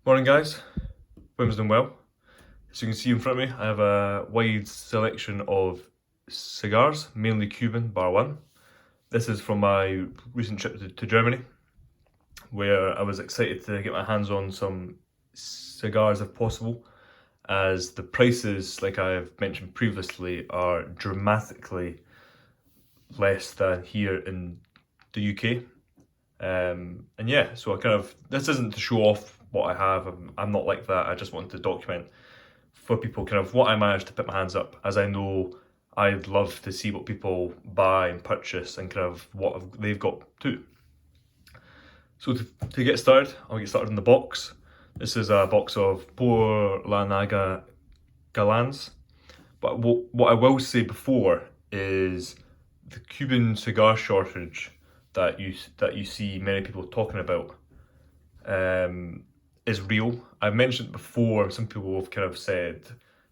Morning guys, hope doing well. As you can see in front of me, I have a wide selection of cigars, mainly Cuban, bar one. This is from my recent trip to Germany, where I was excited to get my hands on some cigars if possible, as the prices, like I've mentioned previously, are dramatically less than here in the UK. And yeah, so this isn't to show off what I have. I'm not like that. I just want to document for people kind of what I managed to put my hands up, as I know I'd love to see what people buy and purchase and kind of what they've got too. So to get started, I'll get started in the box. This is a box of Por La Naga Galans. But what I will say before is the Cuban cigar shortage that you see many people talking about is real. I've mentioned before, some people have kind of said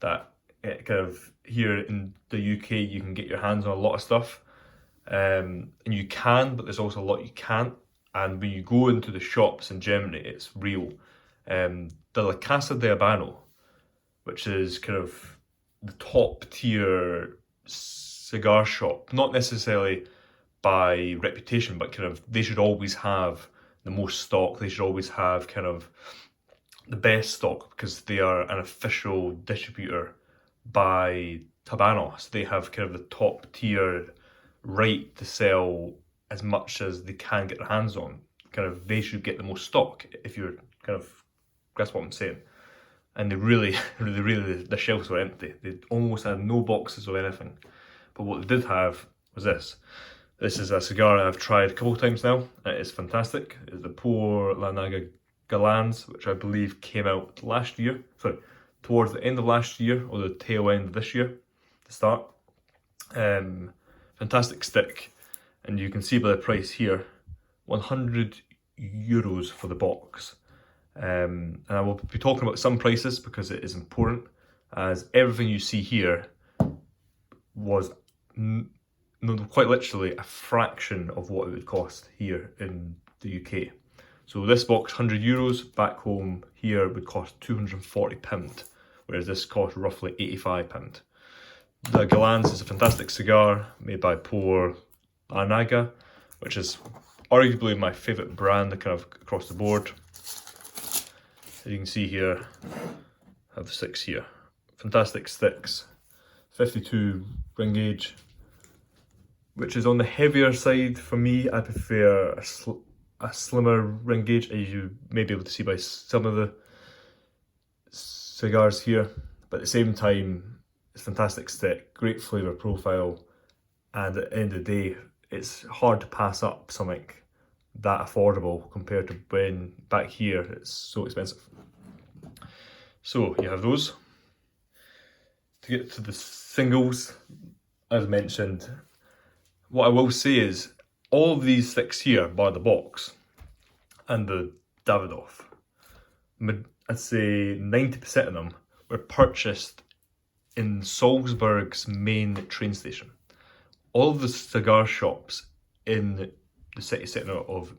that kind of here in the UK you can get your hands on a lot of stuff, and you can, but there's also a lot you can't. And when you go into the shops in Germany, it's real. The Casa de Albano, which is kind of the top tier cigar shop, not necessarily by reputation, but kind of they should always have the most stock. They should always have kind of the best stock because they are an official distributor by Habano. So they have kind of the top tier right to sell as much as they can get their hands on. Kind of they should get the most stock, if you're kind of grasp what I'm saying. And they really, the shelves were empty. They almost had no boxes of anything. But what they did have was this. This is a cigar I've tried a couple of times now, and it is fantastic. It's the Por La Naga Galans, which I believe came out last year. Sorry, towards the end of last year, or the tail end of this year, to start. Fantastic stick, and you can see by the price here, €100 for the box. And I will be talking about some prices because it is important, as everything you see here was quite literally a fraction of what it would cost here in the UK. So this box, €100, back home here would cost £240, whereas this cost roughly £85. The Galans is a fantastic cigar made by Por La Naga, which is arguably my favourite brand kind of across the board. As you can see here, I have the six here. Fantastic sticks, 52 ring gauge, which is on the heavier side for me. I prefer a slimmer ring gauge, as you may be able to see by some of the cigars here. But at the same time, it's a fantastic stick, great flavour profile, and at the end of the day, it's hard to pass up something that affordable compared to when back here it's so expensive. So you have those. To get to the singles, as mentioned, what I will say is all of these sticks here, bar the box and the Davidoff, I'd say 90% of them were purchased in Salzburg's main train station. All of the cigar shops in the city centre of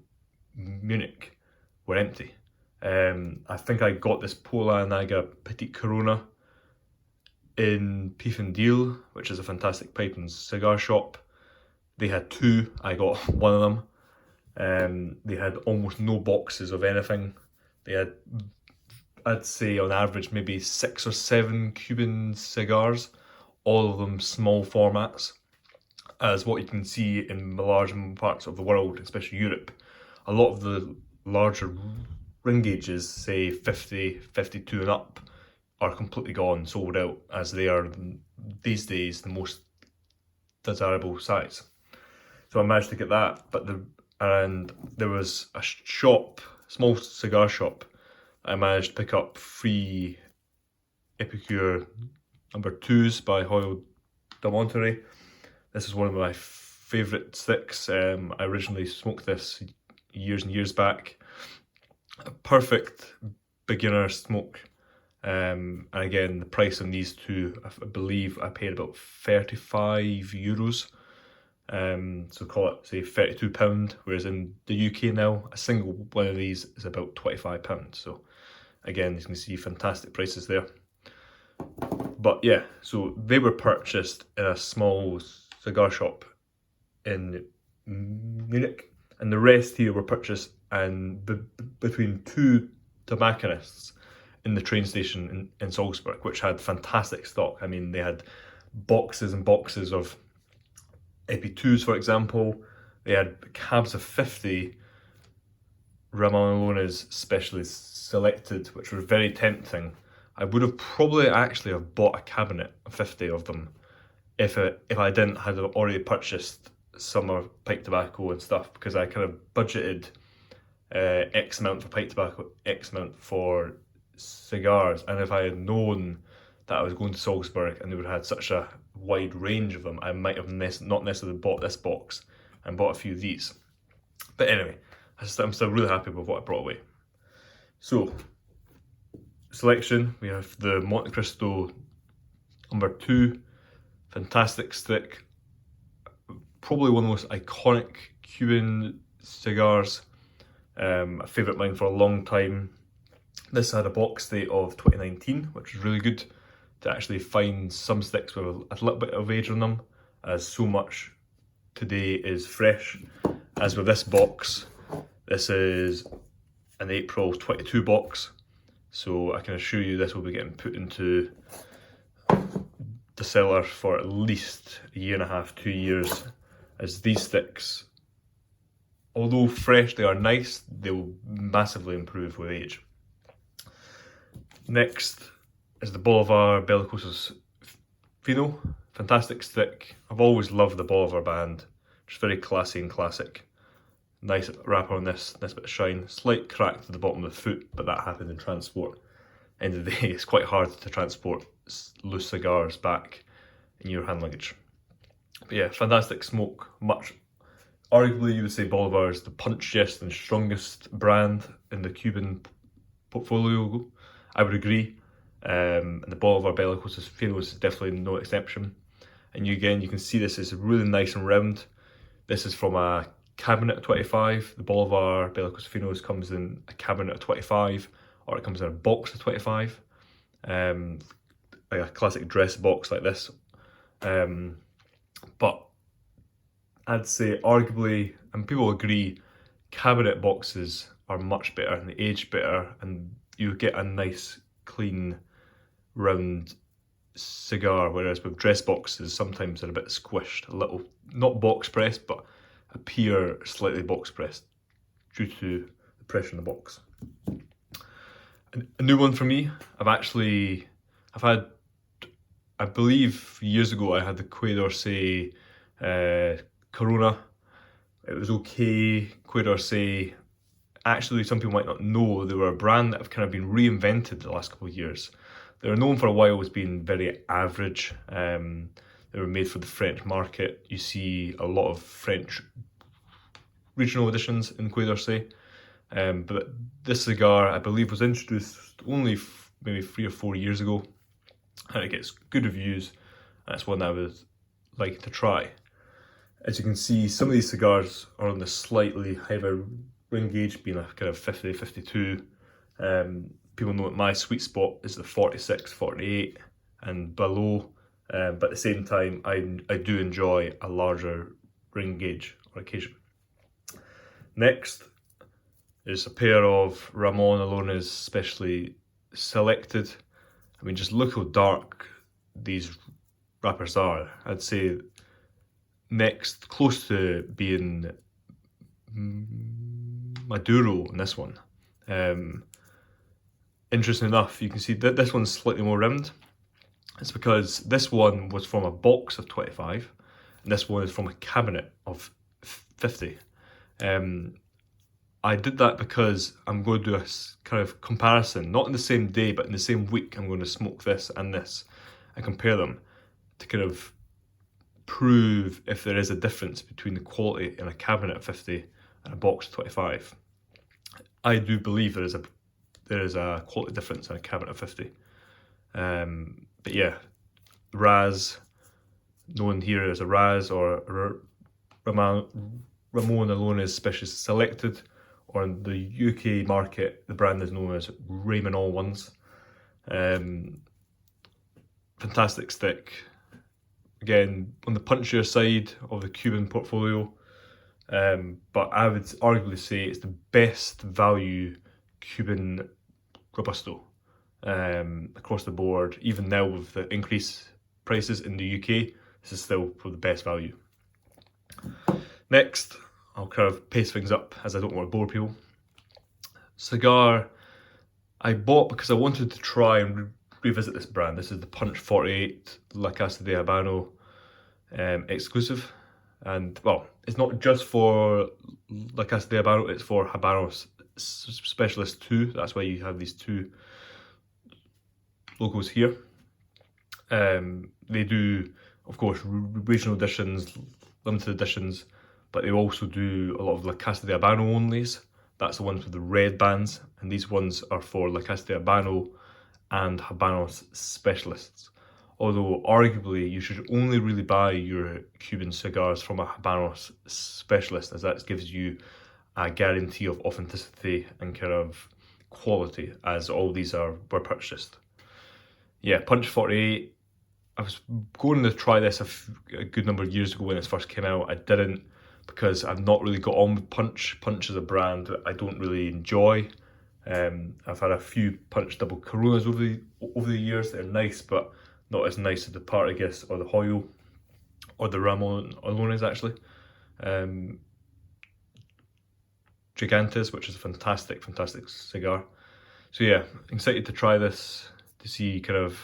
Munich were empty. I think I got this Por La Naga Petite Corona in Piefendiel, which is a fantastic pipe and cigar shop. They had two, I got one of them. They had almost no boxes of anything. They had, I'd say on average, maybe 6 or 7 Cuban cigars, all of them small formats. As what you can see in the large parts of the world, especially Europe, a lot of the larger ring gauges, say 50, 52 and up, are completely gone, sold out, as they are these days the most desirable size. So I managed to get that, and there was a shop, small cigar shop, I managed to pick up 3 Epicure number 2s by Hoyo del Monte. This is one of my favourite sticks. I originally smoked this years and years back. A perfect beginner smoke. And again, the price on these two, I believe I paid about €35. So call it, say, £32, whereas in the UK now, a single one of these is about £25. So Again, you can see fantastic prices there. But yeah, so they were purchased in a small cigar shop in Munich, and the rest here were purchased between two tobacconists in the train station in Salzburg, which had fantastic stock. I mean, they had boxes and boxes of EP2s, for example. They had cabs of 50 Ramon specially selected, which were very tempting. I would have probably actually have bought a cabinet of 50 of them if I didn't have already purchased summer pipe tobacco and stuff, because I kind of budgeted X amount for pipe tobacco, X amount for cigars, and if I had known that I was going to Salzburg and they would have had such a wide range of them, I might have not necessarily bought this box and bought a few of these. But anyway, I'm still really happy with what I brought away. So, selection, we have the Monte Cristo number 2, fantastic stick, probably one of the most iconic Cuban cigars, a favourite of mine for a long time. This had a box date of 2019, which was really good to actually find some sticks with a little bit of age on them, as so much today is fresh. As with this box, this is an April 22 box, so I can assure you this will be getting put into the cellar for at least a year and a half, 2 years, as these sticks, although fresh, they are nice, they will massively improve with age. Next is the Boulevard Bellicose Fino, fantastic stick. I've always loved the Boulevard band, just very classy and classic. Nice wrapper on this bit of shine, slight crack to the bottom of the foot, but that happened in transport. End of the day, it's quite hard to transport loose cigars back in your hand luggage. But yeah, fantastic smoke. Arguably you would say Boulevard is the punchiest and strongest brand in the Cuban portfolio. I would agree. And the Boulevard Bellicose Fino is definitely no exception. And you can see this is really nice and round. This is from a cabinet of 25. The Boulevard Bellicose Finos comes in a cabinet of 25, or it comes in a box of 25. Like a classic dress box like this. But I'd say arguably, and people agree, cabinet boxes are much better and they age better, and you get a nice, clean, round cigar, whereas with dress boxes, sometimes they're a bit squished, a little, not box pressed, but appear slightly box pressed due to the pressure in the box. A new one for me, I've had, I believe years ago I had the Quai d'Orsay Corona. It was okay. Quai d'Orsay, actually some people might not know, they were a brand that have kind of been reinvented the last couple of years. They were known for a while as being very average. They were made for the French market. You see a lot of French regional editions in Quai d'Orsay. But this cigar, I believe, was introduced only maybe 3 or 4 years ago, and it gets good reviews, and it's one I would like to try. As you can see, some of these cigars are on the slightly higher ring gauge, being a kind of 50, 52. People know that my sweet spot is the 46, 48 and below, but at the same time I do enjoy a larger ring gauge on occasion. Next is a pair of Ramon Alones specially selected. I mean, just look how dark these wrappers are. I'd say next, close to being Maduro in this one. Interesting enough, you can see that this one's slightly more round. It's because this one was from a box of 25 and this one is from a cabinet of 50. I did that because I'm going to do a kind of comparison, not in the same day, but in the same week. I'm going to smoke this and compare them to kind of prove if there is a difference between the quality in a cabinet of 50 and a box of 25. I do believe there is a quality difference in a cabinet of 50. But yeah, Raz, known here as a Raz or Ramon Alones specially selected, or in the UK market, the brand is known as Raymond All Ones. Fantastic stick. Again, on the punchier side of the Cuban portfolio, but I would arguably say it's the best value Cuban Robusto across the board. Even now with the increased prices in the UK, this is still for the best value. Next, I'll kind of pace things up as I don't want to bore people. Cigar, I bought because I wanted to try and revisit this brand. This is the Punch 48 La Casa de Albano exclusive. And well, it's not just for La Casa de Albano, it's for Habano Specialist 2. That's why you have these two logos here. They do, of course, regional editions, limited editions, but they also do a lot of La Casa de Albano onlys. That's the ones with the red bands, and these ones are for La Casa de Albano and Habanos specialists. Although arguably you should only really buy your Cuban cigars from a Habanos specialist, as that gives you a guarantee of authenticity and kind of quality, as all these were purchased. Yeah, Punch 48. I was going to try this a good number of years ago when it first came out. I didn't, because I've not really got on with Punch. Punch is a brand that I don't really enjoy. I've had a few Punch double Coronas over the years. They're nice, but not as nice as the Particus or the Hoyo or the Ramon Alones actually. Gigantes, which is a fantastic cigar. So yeah, excited to try this, to see kind of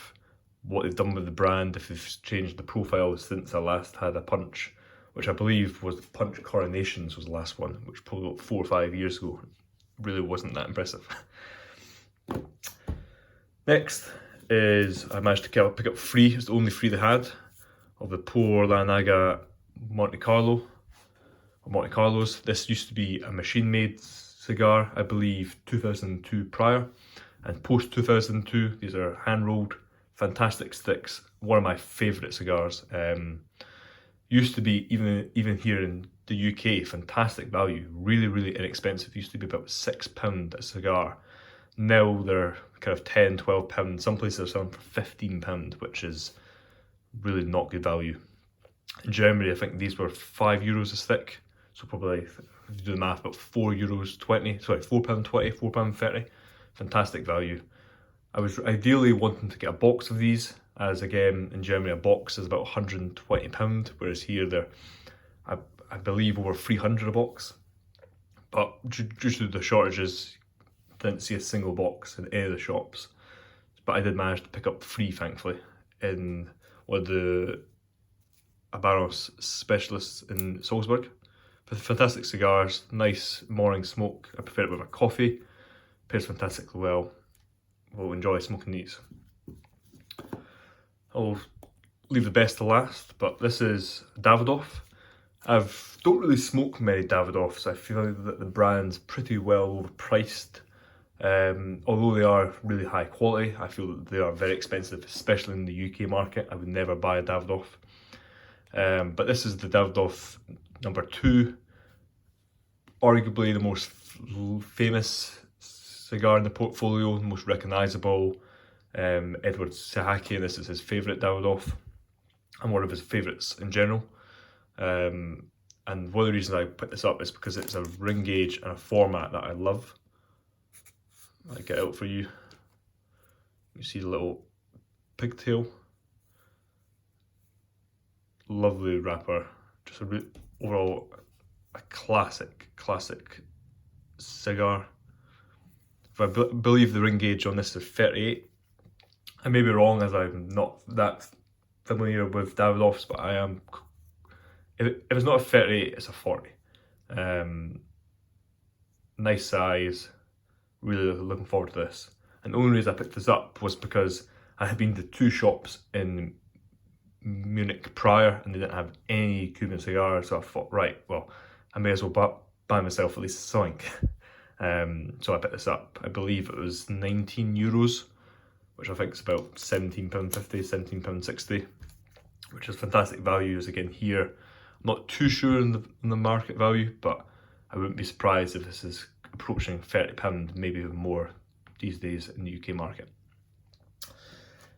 what they've done with the brand, if they've changed the profile since I last had a Punch, which I believe was Punch Coronations was the last one, which probably about 4 or 5 years ago. Really wasn't that impressive. Next is, I managed to pick up 3, it's the only 3 they had, of the Por La Naga Monte Carlos. This used to be a machine-made cigar, I believe 2002 prior, and post 2002, these are hand-rolled, fantastic sticks, one of my favourite cigars. Used to be, even here in the UK, fantastic value, really inexpensive. Used to be about £6 a cigar. Now they're kind of £10, £12. Some places are selling for £15, which is really not good value. In Germany, I think these were €5 a stick, so probably, if you do the math, about £4.20, £4.30. Fantastic value. I was ideally wanting to get a box of these, as again in Germany a box is about £120, whereas here they're, I believe, over 300 a box. But due to the shortages, didn't see a single box in any of the shops. But I did manage to pick up 3, thankfully, in one of the Habanos specialists in Salzburg. Fantastic cigars, nice morning smoke. I prefer it with a coffee. Pairs fantastically well. Will enjoy smoking these. I'll leave the best to last, but this is Davidoff. I don't really smoke many Davidoffs. I feel that the brand's pretty well overpriced. Although they are really high quality, I feel that they are very expensive, especially in the UK market. I would never buy a Davidoff. But this is the Davidoff number 2, arguably the most famous cigar in the portfolio, the most recognisable. Edward Sahaki, and this is his favourite Davidoff, and one of his favourites in general. And one of the reasons I picked this up is because it's a ring gauge and a format that I love. I'll get out for you. You see the little pigtail. Lovely wrapper. Just overall a classic cigar. If I believe the ring gauge on this is 38. I may be wrong, as I'm not that familiar with Davidoffs, but I am. If it's not a 38, it's a 40. Nice size. Really looking forward to this. And the only reason I picked this up was because I had been to 2 shops in Munich prior, and they didn't have any Cuban cigars. So I thought, right, well, I may as well buy myself at least something. So I picked this up. I believe it was €19, which I think is about £17.50, £17.60, which is fantastic values. Again, here, I'm not too sure in the market value, but I wouldn't be surprised if this is approaching £30, maybe even more these days in the UK market.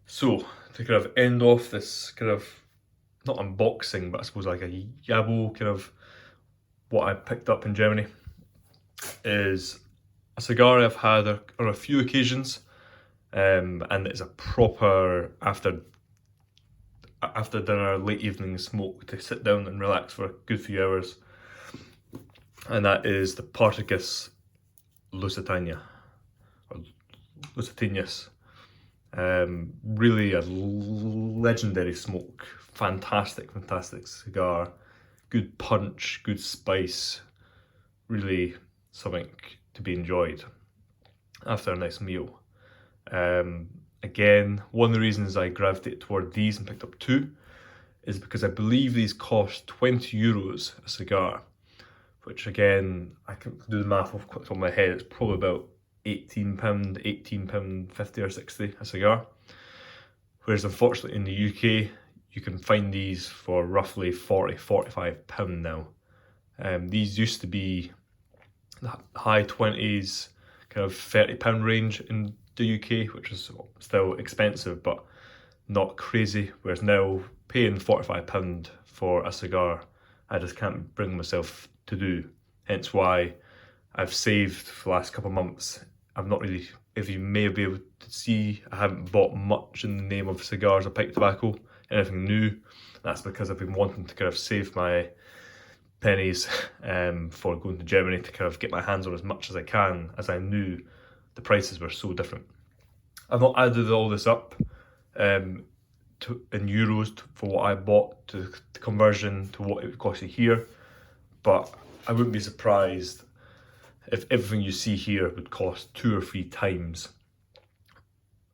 So to kind of end off this kind of, not unboxing, but I suppose like a yabo kind of what I picked up in Germany, is a cigar I've had on a few occasions, and it's a proper after dinner, late evening smoke to sit down and relax for a good few hours, and that is the Particus Lusitania, or Lucitinius. Really a legendary smoke, fantastic cigar, good punch, good spice, really something to be enjoyed after a nice meal. Again, one of the reasons I gravitated toward these and picked up two is because I believe these cost €20 a cigar, which again, I can do the math off the top of my head, it's probably about £18, £18.50 or 60 a cigar. Whereas unfortunately in the UK, you can find these for roughly £40–45 now. These used to be the high 20s, kind of £30 range in the UK, which is still expensive, but not crazy. Whereas now, paying £45 for a cigar, I just can't bring myself to do. Hence why I've saved for the last couple of months. I've not really, if you may be able to see, I haven't bought much in the name of cigars or pipe tobacco, anything new. That's because I've been wanting to kind of save my pennies for going to Germany to kind of get my hands on as much as I can, as I knew the prices were so different. I've not added all this up in euros for what I bought to the conversion to what it would cost you here, but I wouldn't be surprised if everything you see here would cost 2 or 3 times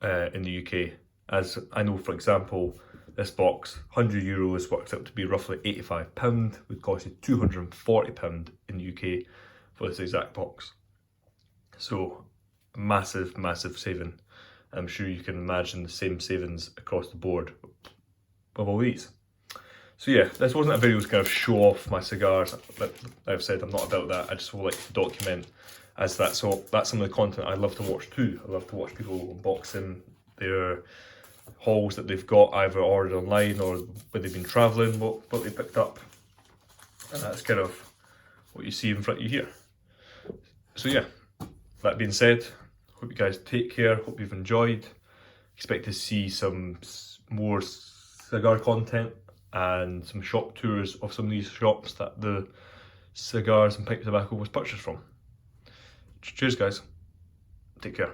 in the UK. As I know, for example, this box, €100 works out to be roughly £85, would cost you £240 in the UK for this exact box. So massive saving. I'm sure you can imagine the same savings across the board with all these. So yeah, this wasn't a video to kind of show off my cigars. Like I've said, I'm not about that. I just would like to document as that. So that's some of the content I love to watch too. I love to watch people unboxing their hauls that they've got either ordered online or when they've been travelling, what they picked up. And that's kind of what you see in front of you here. So yeah, that being said, hope you guys take care, hope you've enjoyed. Expect to see some more cigar content and some shop tours of some of these shops that the cigars and pipe tobacco was purchased from. Cheers guys, take care.